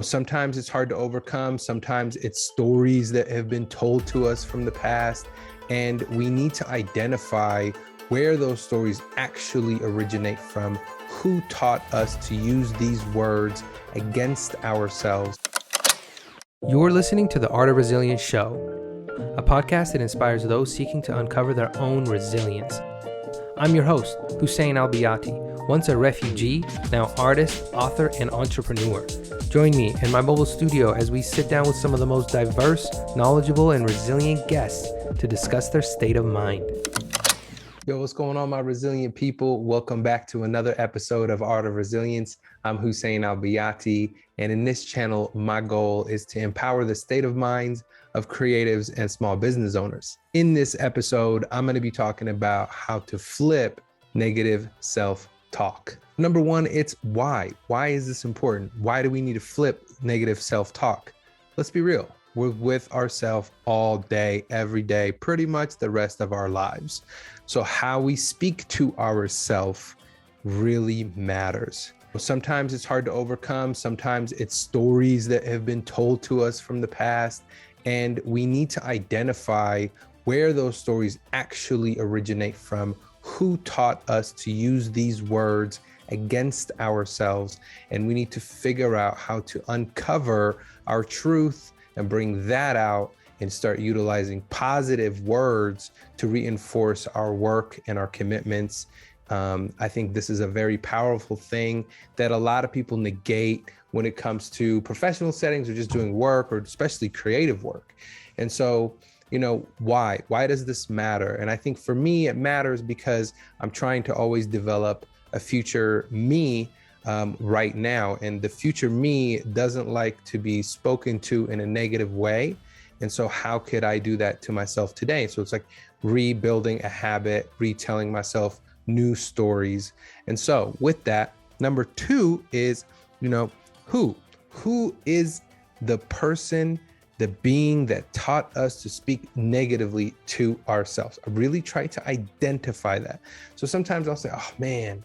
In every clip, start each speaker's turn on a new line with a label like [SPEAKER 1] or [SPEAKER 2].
[SPEAKER 1] Sometimes it's hard to overcome. Sometimes it's stories that have been told to us from the past. And we need to identify where those stories actually originate from, who taught us to use these words against ourselves.
[SPEAKER 2] You're listening to The Art of Resilience Show, a podcast that inspires those seeking to uncover their own resilience. I'm your host, Hussein Al-Biati, once a refugee, now artist, author, and entrepreneur. Join me in my mobile studio as we sit down with some of the most diverse, knowledgeable, and resilient guests to discuss their state of mind.
[SPEAKER 1] Yo, what's going on, my resilient people? Welcome back to another episode of Art of Resilience. I'm Hussein Al-Biati, and in this channel, my goal is to empower the state of minds of creatives and small business owners. In this episode, I'm going to be talking about how to flip negative self-talk. Number one, it's why. Why is this important? Why do we need to flip negative self-talk? Let's be real. We're with ourselves all day, every day, pretty much the rest of our lives. So how we speak to ourselves really matters. Sometimes it's hard to overcome. Sometimes it's stories that have been told to us from the past. And we need to identify where those stories actually originate from, who taught us to use these words against ourselves. And we need to figure out how to uncover our truth and bring that out and start utilizing positive words to reinforce our work and our commitments. I think this is a very powerful thing that a lot of people negate when it comes to professional settings or just doing work, or especially creative work. And so, why? Why does this matter? And I think for me, it matters because I'm trying to always develop a future me right now. And the future me doesn't like to be spoken to in a negative way. And so how could I do that to myself today? So it's like rebuilding a habit, retelling myself new stories. And so with that, number two is, who is the person, the being that taught us to speak negatively to ourselves? I really try to identify that. So sometimes I'll say, oh man,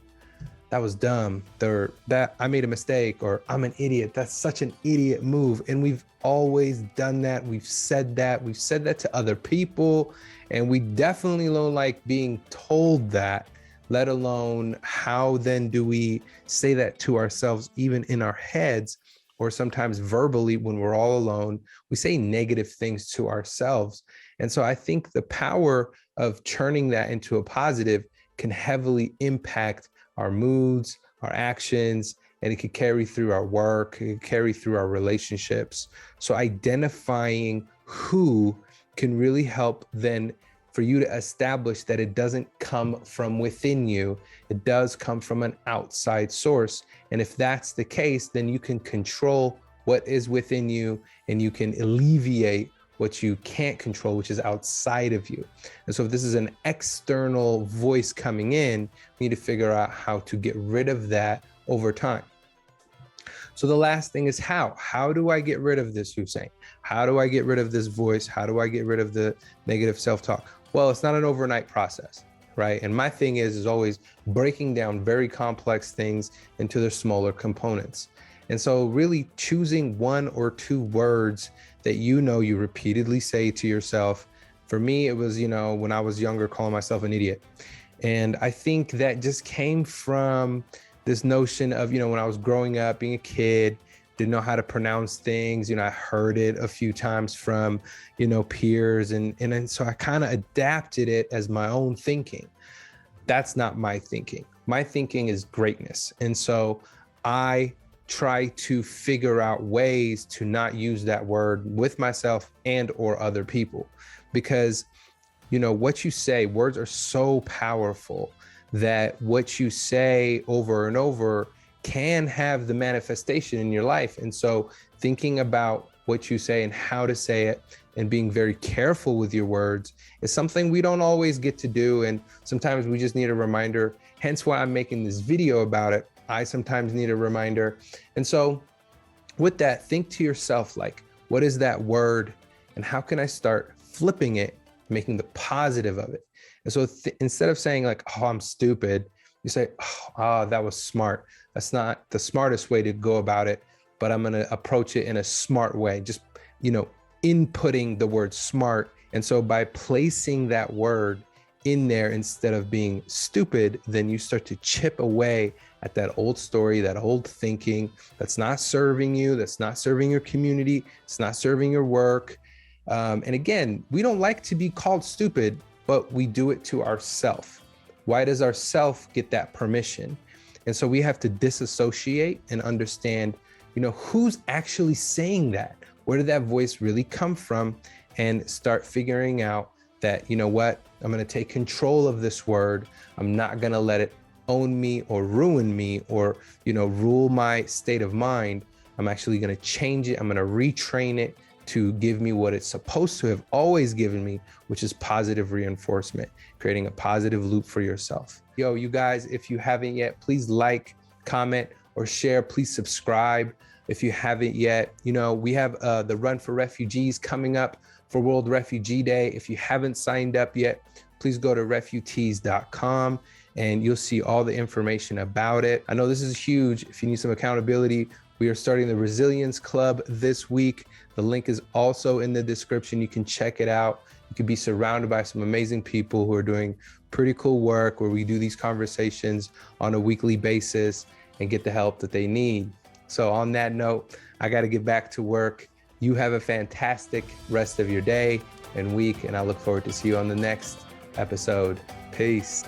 [SPEAKER 1] that was dumb, or that I made a mistake, or I'm an idiot. That's such an idiot move. And we've always done that. We've said that to other people. And we definitely don't like being told that, let alone how then do we say that to ourselves, even in our heads, or sometimes verbally when we're all alone, we say negative things to ourselves. And so I think the power of turning that into a positive can heavily impact our moods, our actions, and it could carry through our work, it could carry through our relationships. So identifying who can really help then for you to establish that it doesn't come from within you, it does come from an outside source. And if that's the case, then you can control what is within you and you can alleviate what you can't control, which is outside of you. And so if this is an external voice coming in, we need to figure out how to get rid of that over time. So the last thing is how. How do I get rid of this, Hussein? How do I get rid of this voice? How do I get rid of the negative self-talk? Well, it's not an overnight process, right? And my thing is always breaking down very complex things into their smaller components. And so really choosing one or two words that you repeatedly say to yourself. For me, it was, when I was younger, calling myself an idiot. And I think that just came from this notion of, when I was growing up, being a kid, didn't know how to pronounce things. I heard it a few times from, peers. And so I kind of adapted it as my own thinking. That's not my thinking. My thinking is greatness. And so I try to figure out ways to not use that word with myself and or other people, because what you say, words are so powerful that what you say over and over can have the manifestation in your life. And so thinking about what you say and how to say it and being very careful with your words is something we don't always get to do. And sometimes we just need a reminder, hence why I'm making this video about it. I sometimes need a reminder. And so with that, think to yourself, like, what is that word and how can I start flipping it, making the positive of it? And so instead of saying like, oh, I'm stupid, you say, oh, that was smart. That's not the smartest way to go about it. but I'm going to approach it in a smart way, just, inputting the word smart. And so by placing that word in there instead of being stupid, then you start to chip away at that old story, that old thinking that's not serving you, that's not serving your community, it's not serving your work. And again, we don't like to be called stupid, but we do it to ourselves. Why does ourself get that permission? And so we have to disassociate and understand, who's actually saying that? Where did that voice really come from? And start figuring out that, I'm going to take control of this word. I'm not going to let it own me or ruin me or, rule my state of mind. I'm actually going to change it. I'm going to retrain it to give me what it's supposed to have always given me, which is positive reinforcement, creating a positive loop for yourself. You guys, if you haven't yet, please like, comment, or share. Please subscribe. If you haven't yet, we have the Run for Refugees coming up for World Refugee Day. If you haven't signed up yet, please go to refutees.com and you'll see all the information about it. I know this is huge. If you need some accountability, we are starting the Resilience Club this week. The link is also in the description. You can check it out. You can be surrounded by some amazing people who are doing pretty cool work where we do these conversations on a weekly basis and get the help that they need. So on that note, I got to get back to work. You have a fantastic rest of your day and week, and I look forward to see you on the next episode. Peace.